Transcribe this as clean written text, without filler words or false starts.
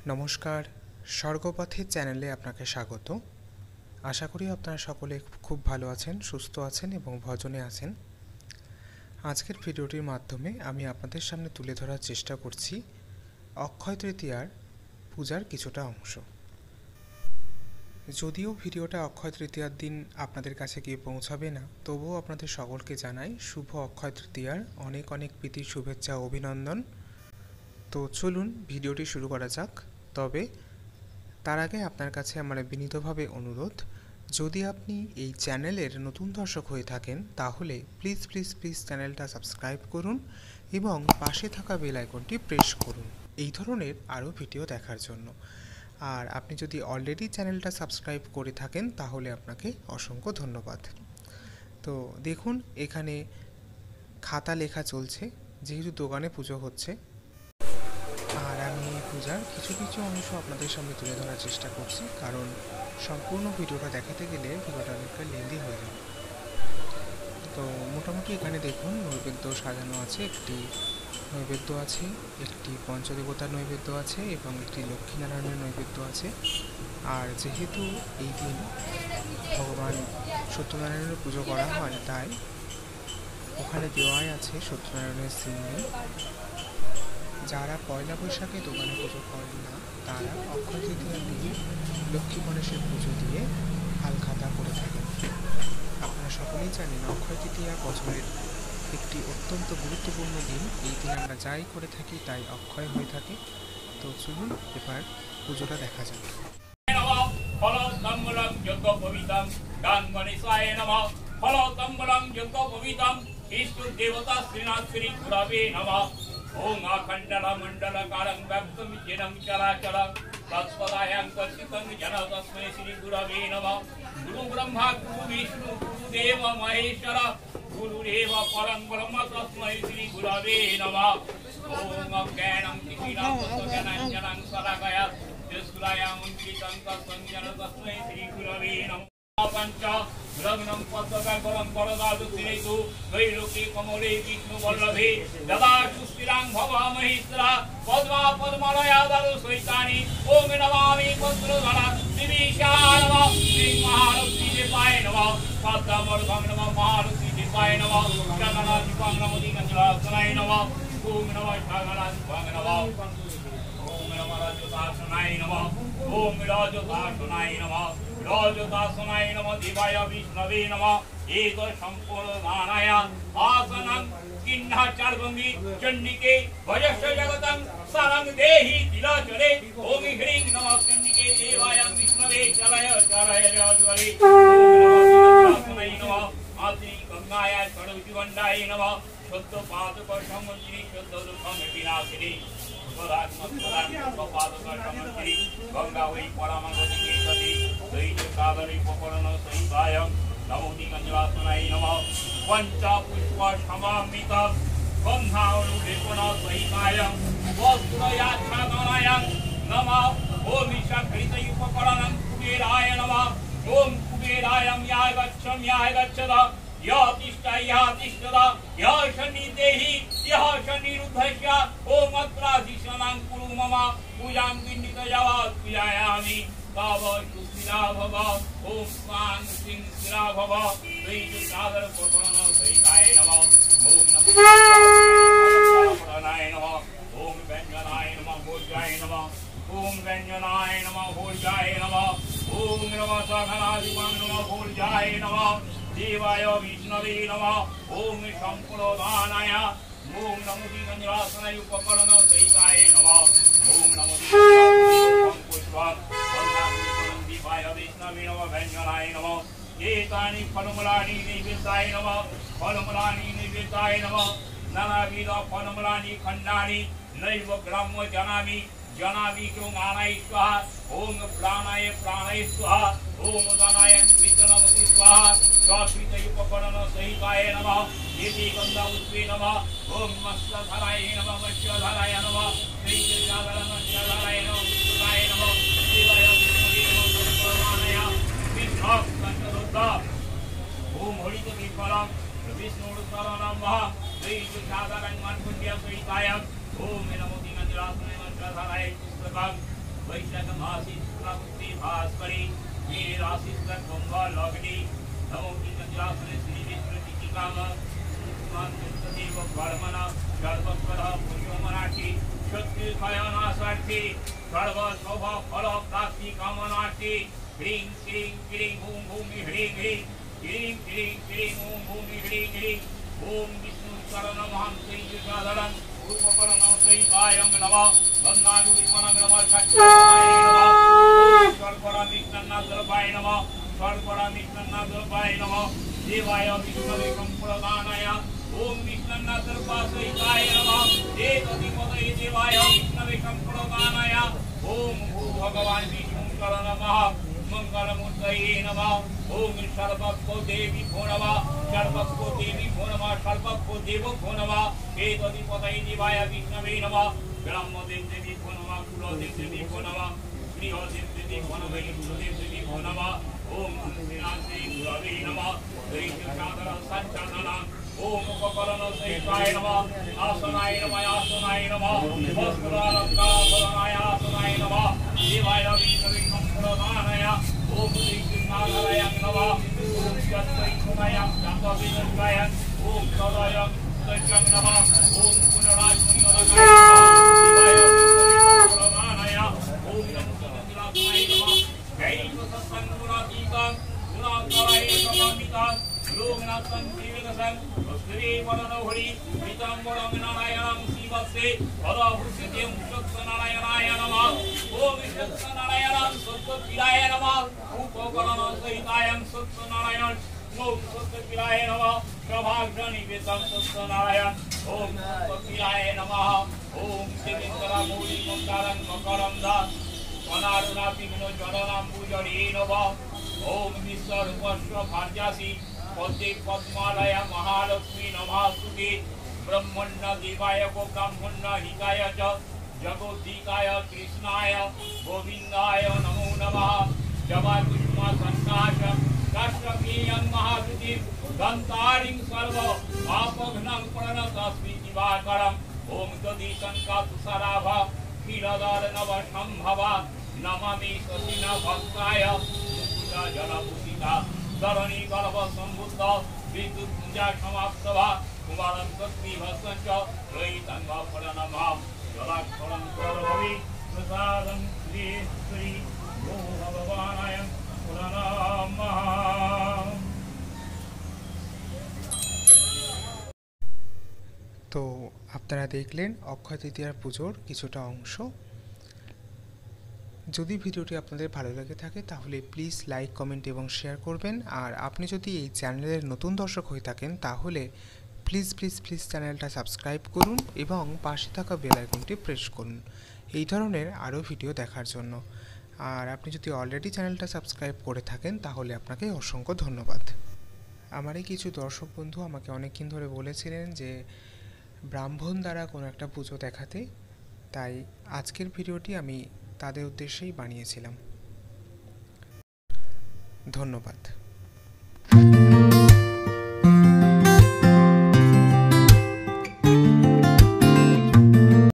নমস্কার, স্বর্গপথের চ্যানেলে আপনাকে স্বাগত। আশা করি আপনারা সকলে খুব ভালো আছেন, সুস্থ আছেন এবং ভজনে আছেন। আজকের ভিডিওটির মাধ্যমে আমি আপনাদের সামনে তুলে ধরার চেষ্টা করছি অক্ষয় তৃতীয়ার পূজার কিছুটা অংশ। যদিও ভিডিওটা অক্ষয় তৃতীয়ার দিন আপনাদের কাছে গিয়ে পৌঁছাবে না, তবুও আপনাদের সকলকে জানাই শুভ অক্ষয় তৃতীয়ার অনেক অনেক প্রীতি, শুভেচ্ছা ও অভিনন্দন। তো চলুন ভিডিওটি শুরু করা যাক। তবে তার আগে আপনার কাছে আমার বিনীতভাবে অনুরোধ, যদি আপনি এই চ্যানেলের নতুন দর্শক হয়ে থাকেন তাহলে প্লিজ প্লিজ প্লিজ চ্যানেলটা সাবস্ক্রাইব করুন এবং পাশে থাকা বেল আইকনটি প্রেস করুন এই ধরনের আরও ভিডিও দেখার জন্য। আর আপনি যদি অলরেডি চ্যানেলটা সাবস্ক্রাইব করে থাকেন তাহলে আপনাকে অসংখ্য ধন্যবাদ। তো দেখুন, এখানে খাতা লেখা চলছে, যেহেতু দোকানে পুজো হচ্ছে। আর আমি এই পূজার কিছু কিছু অংশ আপনাদের সামনে তুলে ধরার চেষ্টা করছি, কারণ সম্পূর্ণ ভিডিওটা দেখাতে গেলে ভিডিওটা অনেকটা লেন্দি হয়ে যাবে। তো মোটামুটি এখানে দেখুন নৈবেদ্য সাজানো আছে, একটি নৈবেদ্য আছে, একটি পঞ্চদেবতার নৈবেদ্য আছে এবং একটি লক্ষ্মীনারায়ণের নৈবেদ্য আছে। আর যেহেতু এই দিন ভগবান সত্যনারায়ণের পুজো করা হয়, তাই ওখানে দেওয়াই আছে সত্যনারায়ণের সিম্বল। যারা পয়লা বৈশাখে দোকানে পুজো করেন না, তারা অক্ষয় তৃতীয়ার দিনে লক্ষ্মী গণেশের পুজো দিয়ে হালখাতা করে থাকেন। আপনারা সকলেই জানেন অক্ষয় তৃতীয়া বছরের একটি অত্যন্ত গুরুত্বপূর্ণ দিন। এই দিন আমরা যাই করে থাকি তাই অক্ষয় হয়ে থাকে। তো চলুন এবার পুজোটা দেখা যাক। ओम अखंडल मंडल कारं व्याप्तं जिनं चराचरं तत्पदायां कथितं जन तस्मै श्री गुरवे नमः। गुरु ब्रह्मा गुरु विष्णु गुरुदेव महेश्वर गुरुरेव परं ब्रह्म तस्मै श्री गुरवे नमः। ओम अज्ञानं तिमिरं ज्ञानाञ्जनं शलाकया चक्षुरायामन्वितं तत्संजन तस्मै श्री गुरवे नमः। पंच लग्नं पद्मगरं वरदादुतिरेतु त्रैलोकी कमले विष्णु वल्लभे ददा सुस्थिरां भवामहेश्वरा पद्मा पद्मलया दारु सैतानि ओम नमामि पद्मधरा दिविशाय नमः। श्री महालक्ष्मी देवाय नमः। पद्मवर्गं नमः महालक्ष्मी देवाय नमः। जगन्नाथं नमः दिगंजलासनाय नमः। ओम नमः जगन्नाथं नमः। ओम नमः राजदासनाय नमः। ओम राजदासनाय नमः। राजदासनाय नमः। देवाय विष्णवे नमः। एक संपूर्णानाय आसनं किन्नाचारभंगी चंडिके भजस्व जगतं सरं देहि तिलचरे ओम ह्रीं नमः चंडिके देवाय विष्णवे चलय चलय राजवरे राजदासनाय नमः। आत्रि गंगाय षडुजीवंडाय नमः। शुद्ध पादक समश्री शुद्ध दुखम विनाशिनी गंगा वै परमगति केशति दैत्य सागरे उपकरण सहितायं नमो दिगंजलासनाय नमः। पंच पुष्प समामित गंधानुलेपन सहितायं वस्त्रयाच्छादनायं नमः। ओम ईशाकृत उपकरणं कुबेराय नमः। ओम कुबेरायं याय गच्छद यः तिष्ठद यः शनिदेहि यः शनिरुद्धस्य ओम अत्राधिशनां कुरु मम पूजां विन्दितया पूजयामि तव सुस्थिरा भव। ओम स्वां श्रीं स्थिरा भव। दैत्यसागर प्रकरण सहिताय नमः। ओम नमः नमः। ओम व्यंजनाय नमः भोजाय नमः। ओम व्यंजनाय नमः भोजाय नमः। ओम नमः सघनाधिपं नमः भोजाय नमः। देवाय विष्णवे नमः। ओम संपूर्णानाय ओम नमो दिगंजलासनाय उपकरण सहिताय नमः। ओम नमो पुष्पं देवाय विष्णवे नमः व्यंजनाय नमः। एतानि फलमूलानि नैवेद्याय नमः। फलमूलानि नैवेद्याय नमः। नानाविध फलमूलानि खण्डानि नैव ग्राम्य जानामि जनामि कृणाय स्वाहा। ओम प्राणाय प्राणाय स्वाहा। ओम दानाय कृतनमति स्वाहा। स्वाकृत उपकरण सहिताय नमः। इति गन्धपुष्पे नमः। ओम मत्स्यधराय नमः। मत्स्यधराय नमः। दैत्यसागरमत्स्यधराय नमः। पुष्पाय नमः। देवाय विष्णवे नमः। परमानय विष्णुकण्ठरुद्ध ओम हरित विफलम विष्णुरुद्र नमः। दैत्यसागरं मन्पुण्य सहिताय ओम नमो दिगंजलासनाय मंत्रधाराय पुस्तकं वैशाख मासी शुक्लपक्षे भास्करे मेरे राशि कुंभ लग्ने नमो कृष्णजासने श्री विष्णुतिकाम देव कर्मणा सर्वस्वर पुण्यो मनार्थी शक्ति खयनाशार्थी सर्व शोभ फल प्राप्ति कामनार्थी ह्रीं क्लीं क्लीं ओं भूमि ह्रीं ह्रीं क्लीं क्लीं क्लीं ओं भूमि ह्रीं ह्रीं ओं विष्णु शरणमहं श्रीयुषाधरं रूपकरणं श्रीकायं नमः गंगारूपणं नमः सच्चिदानंदाय नमः सर्वरामिष्णन्नाथाय नमः सर्वरामिष्णन्नाथाय नमः देवाय विष्णवे संप्रदानाय ओम विष्णन्नाथाय नमः देवधिपतये देवाय विष्णवे संप्रदानाय ओम भगवान विष्णु शरणमः मंगलमूर्तये नमः ओम सर्वको देवी भो नमः सर्वको देवी भो नमः सर्वको देवो भो नमः एतदिपतये देवाय विष्णवे नमः ब्रह्मदेव देवी भो नमः कुलदेव देवी भो नमः श्रीहदेव देवी भो नमः गुरुदेव देवी भो नमः ओम श्रीनाथे गुरवे नमः श्रीशाधर सच्चानना ओम उपकरण सहिताय नमः आसनाय नमः वस्त्रालंकारभरणाय आसनाय नमः देवाय विष्णवे संप्रदानाय ओम श्रीकृष्णाय नमः ओम सत्वैकुणाय जातवेदकाय ओम सदाय सत्यं नमः ओम पुनराजमणिवरकाय देवाय विष्णवे संप्रदानाय ओम नमोस्तुते नमः जय सत्संगुणातीतं गुणाकराय समामितं लोकनाथं श्रीविदसं श्री वरनोहरि पीताम्बरं नारायणं शिवस्य पदभूषितं सत्यनारायणाय नमः ओम सत्यनारायणं सत्यपिलाय नमः उपकरणं सहितायं सत्यनारायण ओम सत्यपिलाय नमः प्रभाग्रनिवेदं सत्यनारायण ओम सत्यपिलाय नमः ओम देवेन्द्रमूली मंगलं मकरं दास अनारुणापिग्नो जरणाम्बुजरे नमः ओम विश्वरूपस्य भार्यासि पद्मे पद्मालय महालक्ष्मी नमस्तुते ब्रह्मण्य देवाय गो ब्राह्मण्य हिताय च जगोद्धिकाय कृष्णाय गोविन्दाय नमो नमः जवाकुष्मा सन्नाश काश्यपीयं महाद्युतिं गन्तारिं सर्व पापघ्नं प्रणतस्मि दिवाकरम् ओम दधिशङ्का तुषाराभ क्षीरदार नव सम्भव नमामि सतिना भक्ताय जलभूषिता धरणी गर्भ संबुद्ध विद्युत पूजा समाप्तवा कुमारं सत्नी भस्मं च रहितं वा प्रणमाम जलाक्षरं सर्वमि प्रसादं श्री श्री ओम भगवानाय प्रणमामः। তো আপনারা দেখলেন অক্ষয় তৃতীয়ার পুজোর কিছুটা অংশ। যদি ভিডিওটি আপনাদের ভালো লেগে থাকে তাহলে প্লিজ লাইক কমেন্ট এবং শেয়ার করবেন। আর আপনি যদি এই চ্যানেলের নতুন দর্শক হয়ে থাকেন তাহলে প্লিজ প্লিজ প্লিজ চ্যানেলটা সাবস্ক্রাইব করুন এবং পাশে থাকা বেল আইকনটি প্রেস করুন এই ধরনের আরও ভিডিও দেখার জন্য। আর আপনি যদি অলরেডি চ্যানেলটা সাবস্ক্রাইব করে থাকেন তাহলে আপনাকে অসংখ্য ধন্যবাদ। আমারই কিছু দর্শক বন্ধু আমাকে অনেকদিন ধরে বলেছিলেন যে ব্রাহ্মণ দ্বারা কোনো একটা পুজো দেখাতে, তাই আজকের ভিডিওটি আমি তাদের উদ্দেশ্যেই বানিয়েছিলাম। ধন্যবাদ।